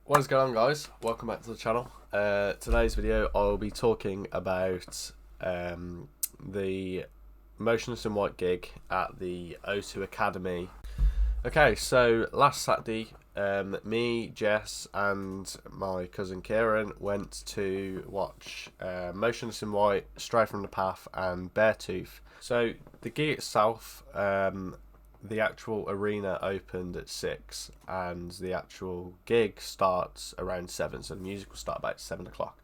What is going on, guys? Welcome back to the channel. Today's video I'll be talking about the Motionless In White Gig at the O2 Academy. Okay, so last Saturday me, Jess and my cousin Kieran went to watch Motionless In White, Stray From The Path and Beartooth. So the gig itself, the actual arena opened at 6 and the actual gig starts around 7, so the music will start about 7 o'clock.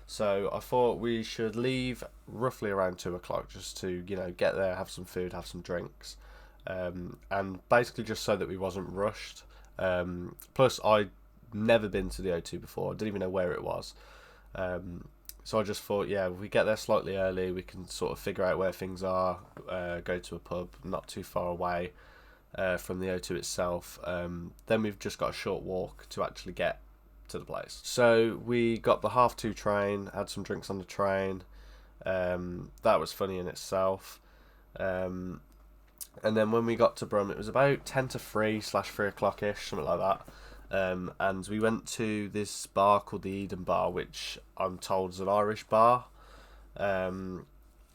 So I thought we should leave roughly around 2 o'clock just to, get there, have some food, have some drinks, and basically just so that we wasn't rushed. Plus I'd never been to the O2 before, I didn't even know where it was. So I just thought, yeah, if we get there slightly early, we can sort of figure out where things are, go to a pub not too far away from the O2 itself. Then we've just got a short walk to actually get to the place. So we got the 2:30 train, had some drinks on the train. That was funny in itself. And then when we got to Brum, it was about 10 to 3/3 o'clock-ish, something like that. And we went to this bar called the Eden Bar, which I'm told is an Irish bar. And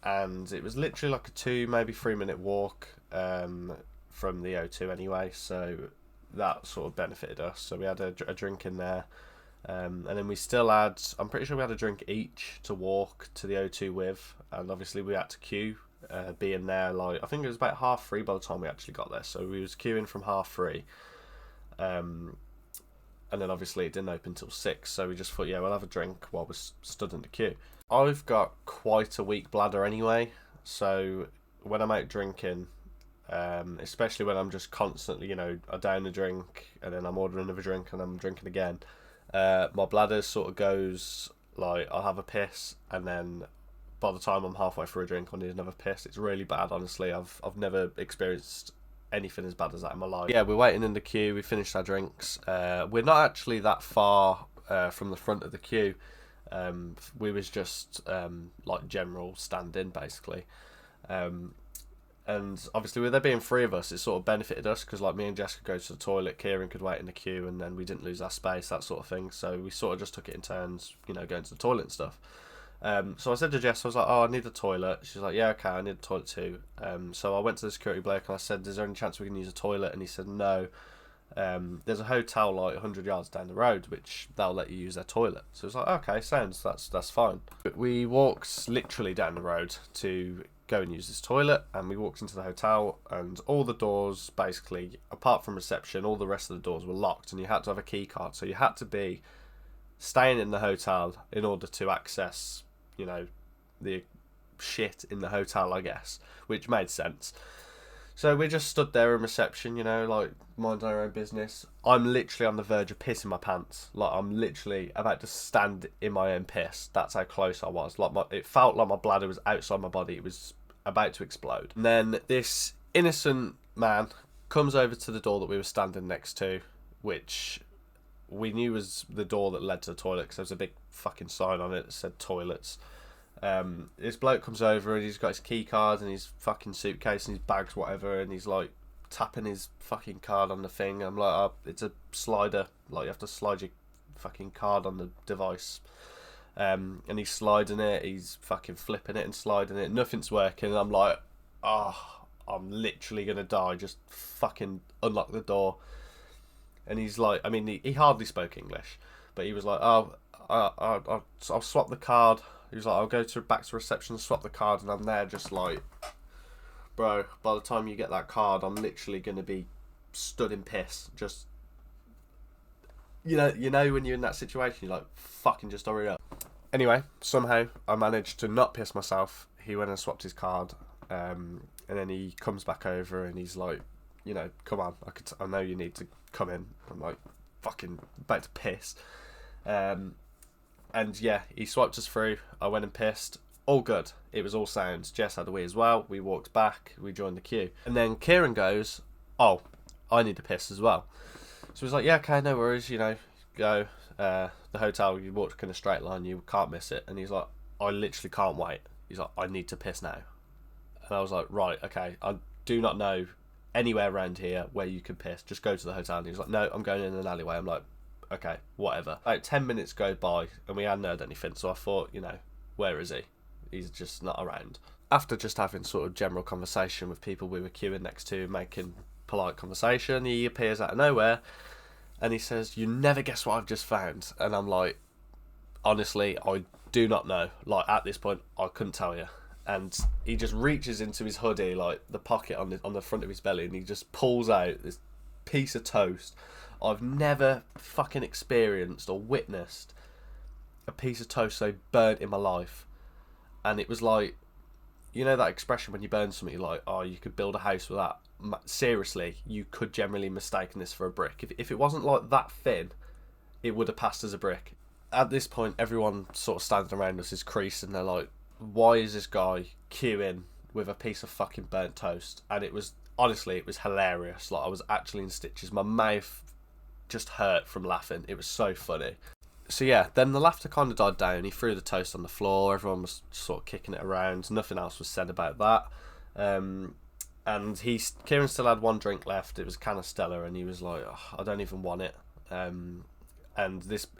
it was literally like a 2, maybe 3 minute walk from the O2 anyway, so that sort of benefited us. So we had a drink in there. And then we still had, I'm pretty sure we had a drink each to walk to the O2 with. And obviously we had to queue, being there, like, I think it was about 3:30 by the time we actually got there. So we was queuing from 3:30. And then obviously it didn't open till 6, so we just thought, yeah, we'll have a drink while we're stood in the queue. I've got quite a weak bladder anyway, so when I'm out drinking, especially when I'm just constantly, I down a drink and then I'm ordering another drink and I'm drinking again, my bladder sort of goes, like, I'll have a piss and then by the time I'm halfway through a drink I need another piss. It's really bad, honestly. I've never experienced anything as bad as that in my life. Yeah, we're waiting in the queue, we finished our drinks. We're not actually that far from the front of the queue. We was just like general stand-in basically. And obviously with there being 3 of us, it sort of benefited us because, like, me and Jess could go to the toilet, Kieran could wait in the queue, and then we didn't lose our space, that sort of thing. So we sort of just took it in turns, going to the toilet and stuff. So I said to Jess, I was like, oh, I need a toilet. She's like, yeah, okay, I need a toilet too. So I went to the security bloke and I said, is there any chance we can use a toilet? And he said, no. There's a hotel like 100 yards down the road, which they'll let you use their toilet. So it's like, okay, sounds, that's fine. But we walked literally down the road to go and use this toilet, and we walked into the hotel, and all the doors, basically, apart from reception, all the rest of the doors were locked, and you had to have a key card. So you had to be staying in the hotel in order to access, the shit in the hotel, I guess, which made sense. So we just stood there in reception, like, minding our own business. I'm literally on the verge of pissing my pants. Like, I'm literally about to stand in my own piss. That's how close I was. Like, it felt like my bladder was outside my body. It was about to explode. And then this innocent man comes over to the door that we were standing next to, which we knew was the door that led to the toilet because there was a big fucking sign on it that said toilets. This bloke comes over and he's got his key card and his fucking suitcase and his bags, whatever, and he's like tapping his fucking card on the thing. I'm like, oh, it's a slider, like, you have to slide your fucking card on the device. And he's sliding it, he's fucking flipping it and sliding it, nothing's working, and I'm like, oh, I'm literally gonna die, just fucking unlock the door. And he's like, I mean, he hardly spoke English, but he was like, oh, I'll swap the card. He was like, I'll go back to reception, swap the card, and I'm there just like, bro, by the time you get that card, I'm literally going to be stood in piss. Just, you know when you're in that situation, you're like, fucking just hurry up. Anyway, somehow I managed to not piss myself. He went and swapped his card, and then he comes back over and he's like, come on, I know you need to come in. I'm like, fucking about to piss. And yeah, he swiped us through. I went and pissed. All good. It was all sound. Jess had a wee as well. We walked back. We joined the queue. And then Kieran goes, oh, I need to piss as well. So he's like, yeah, okay, no worries, go. The hotel, you walk in a straight line, you can't miss it. And he's like, I literally can't wait. He's like, I need to piss now. And I was like, right, okay, I do not know anywhere around here where you can piss. Just go to the hotel. And he's like, no, I'm going in an alleyway. I'm like, okay, whatever. About 10 minutes go by and we hadn't heard anything, so I thought, where is he? He's just not around. After just having sort of general conversation with people we were queuing next to, making polite conversation, he appears out of nowhere and he says, "You never guess what I've just found." And I'm like, honestly, I do not know. Like, at this point, I couldn't tell you. And he just reaches into his hoodie, like the pocket on the front of his belly, and he just pulls out this piece of toast. I've never fucking experienced or witnessed a piece of toast so burnt in my life. And it was like, that expression when you burn something, you're like, oh, you could build a house with that. Seriously, you could generally mistake this for a brick. If it wasn't like that thin, it would have passed as a brick. At this point, everyone sort of standing around us is creased, and they're like, why is this guy queuing with a piece of fucking burnt toast? And it was, honestly, it was hilarious. Like, I was actually in stitches. My mouth just hurt from laughing. It was so funny. So yeah, then the laughter kind of died down. He threw the toast on the floor. Everyone was sort of kicking it around. Nothing else was said about that. And Kieran still had one drink left. It was a can of Stella, and he was like, oh, I don't even want it. And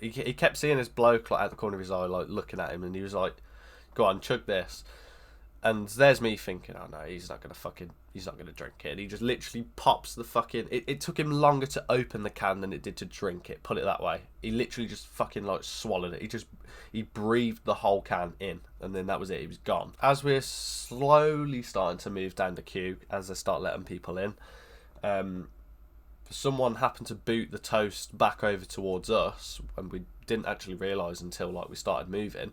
he kept seeing this bloke like out the corner of his eye, like looking at him, and he was like, go on, chug this. And there's me thinking, oh no, he's not gonna drink it. And he just literally pops the fucking. It took him longer to open the can than it did to drink it. Put it that way. He literally just fucking like swallowed it. He breathed the whole can in, and then that was it. He was gone. As we're slowly starting to move down the queue, as they start letting people in, someone happened to boot the toast back over towards us, and we didn't actually realise until like we started moving.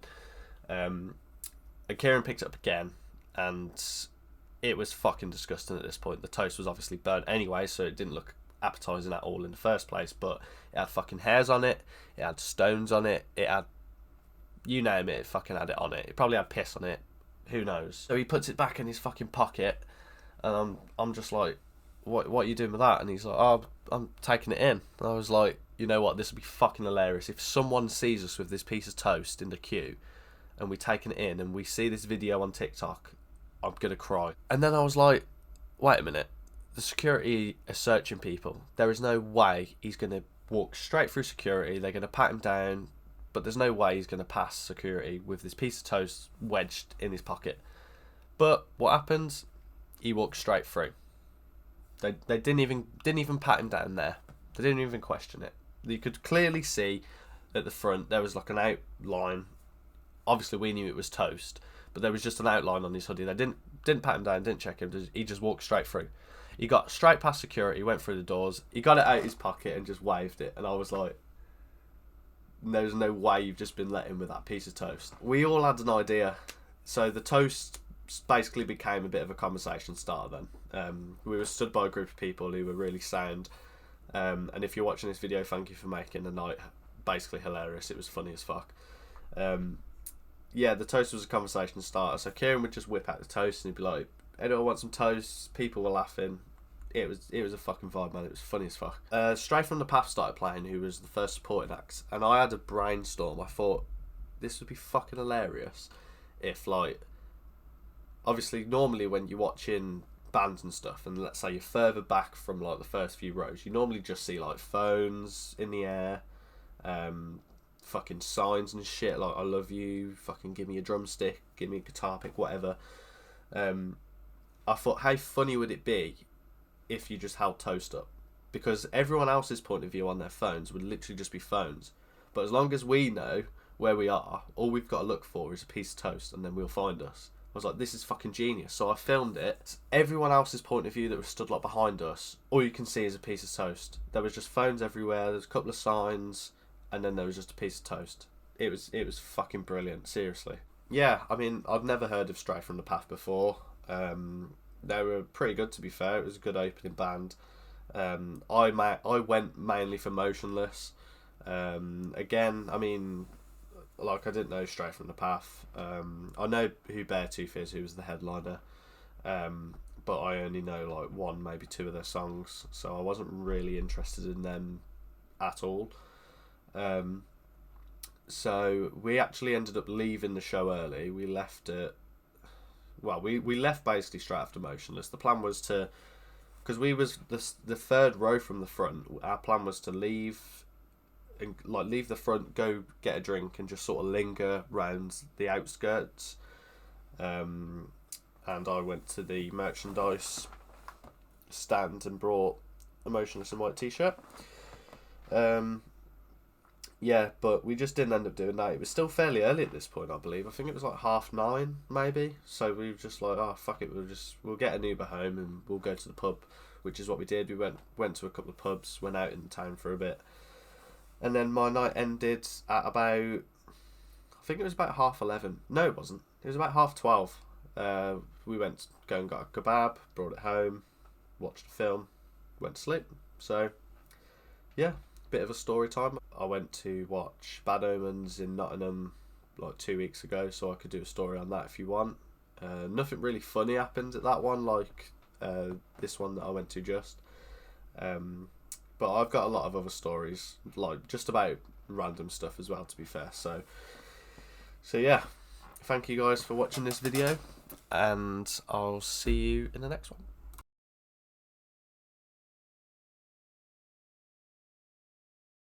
And Kieran picked it up again, and it was fucking disgusting at this point. The toast was obviously burnt anyway, so it didn't look appetising at all in the first place, but it had fucking hairs on it, it had stones on it, it had, you name it fucking had it on it. It probably had piss on it, who knows. So he puts it back in his fucking pocket, and I'm just like, what are you doing with that? And he's like, oh, I'm taking it in. And I was like, you know what, this would be fucking hilarious. If someone sees us with this piece of toast in the queue, and we're taking it in, and we see this video on TikTok, I'm gonna cry. And then I was like, wait a minute, the security are searching people. There is no way he's gonna walk straight through security. They're gonna pat him down, but there's no way he's gonna pass security with this piece of toast wedged in his pocket. But what happens? He walked straight through. They didn't even pat him down there. They didn't even question it. You could clearly see at the front there was like an outline. Obviously, we knew it was toast, but there was just an outline on his hoodie. They didn't pat him down, didn't check him. He just walked straight through. He got straight past security, went through the doors. He got it out of his pocket and just waved it. And I was like, there's no way you've just been let in with that piece of toast. We all had an idea. So the toast basically became a bit of a conversation starter then. We were stood by a group of people who were really sound. And if you're watching this video, thank you for making the night basically hilarious. It was funny as fuck. Yeah, the toast was a conversation starter. So Kieran would just whip out the toast and he'd be like, anyone want some toast? People were laughing. It was a fucking vibe, man. It was funny as fuck. Straight from the Path started playing, who was the first supporting act, and I had a brainstorm. I thought this would be fucking hilarious if, like, obviously normally when you're watching bands and stuff, and let's say you're further back from like the first few rows, you normally just see like phones in the air, fucking signs and shit like I love you, fucking give me a drumstick, give me a guitar pick, whatever. I thought, how funny would it be if you just held toast up? Because everyone else's point of view on their phones would literally just be phones. But as long as we know where we are, all we've got to look for is a piece of toast, and then we'll find us. I was like, this is fucking genius. So I filmed it. Everyone else's point of view that was stood like behind us, all you can see is a piece of toast. There was just phones everywhere, there's a couple of signs, and then there was just a piece of toast. It was fucking brilliant, seriously. Yeah, I mean, I've never heard of Stray from the Path before. They were pretty good, to be fair. It was a good opening band. I went mainly for Motionless. Again, I mean, like, I didn't know Stray from the Path. I know who Beartooth is, who was the headliner. But I only know like one, maybe two of their songs, so I wasn't really interested in them at all. So we actually ended up leaving the show early. We left it. Well, we left basically straight after Motionless. The plan was to, because we was the third row from the front. Our plan was to leave and like leave the front, go get a drink, and just sort of linger round the outskirts. And I went to the merchandise stand and brought a Motionless In White t-shirt. Yeah, but we just didn't end up doing that. It was still fairly early at this point, I believe. I think it was like 9:30, maybe. So we were just like, oh fuck it, we'll get an Uber home and we'll go to the pub, which is what we did. We went to a couple of pubs, went out in town for a bit, and then my night ended at about, I think it was about 11:30. No, it wasn't. It was about 12:30. We went to go and got a kebab, brought it home, watched a film, went to sleep. So yeah, bit of a story time. I went to watch Bad Omens in Nottingham like 2 weeks ago, so I could do a story on that if you want. Nothing really funny happened at that one like this one that I went to just. But I've got a lot of other stories, like just about random stuff as well, to be fair. So yeah, thank you guys for watching this video, and I'll see you in the next one.